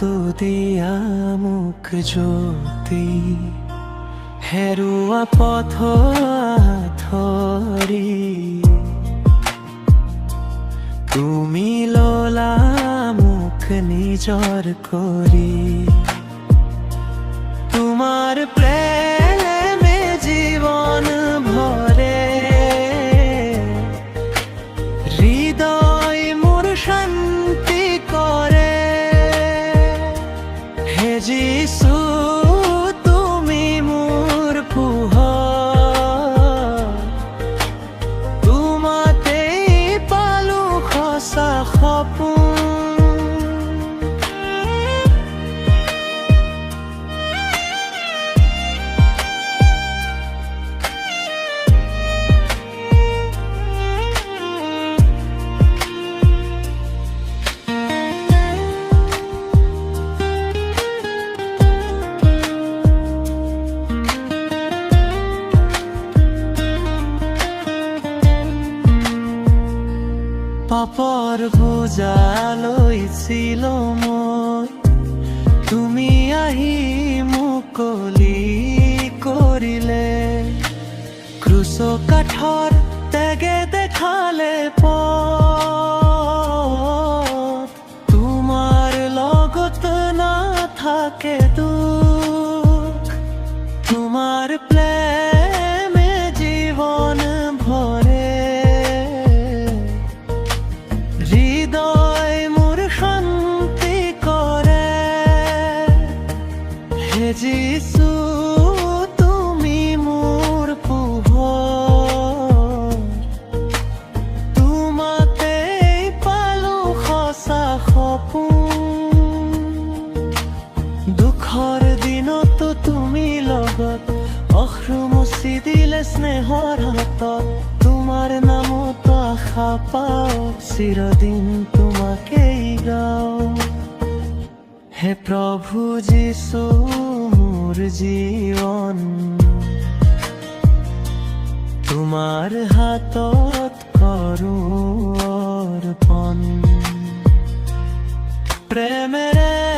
দিয়া মুখ জ্যোতি হেৰুৱা পথ ধৰি তুমি ললা মুখ নিজৰ কৰি তোমাৰ প্ৰেমে জীৱন ভৰে হৃদয় মোৰ শান্তি কৰে হে যিছু তুমি মোৰ পোহৰ তোমাতেই পালো সঁচা সপোন পাপৰ বোজা লৈছিলো মই তুমি আহি মুকলি কৰিলে ক্ৰুচ কাঠৰ তেগে দেখালে পথ তোমাৰ লগত নাথাকে দুখ তোমাৰ প্ৰেমে জীৱন ভৰে হৃদয় মোৰ শান্তি কৰে হে যিছু তুমি মোৰ পোহৰ তোমাতেই পালো সঁচা সপোন দুখৰ দিনতো তুমি লগত অশ্ৰু মুচি দিলে স্নেহৰ হাতত তোমাৰ নামত আশা পাও চিৰদিন তোমাকেই গাও হে প্ৰভু যিছু মোৰ জীৱন তোমাৰ হাতত কৰো অৰ্পণ প্ৰেমেৰে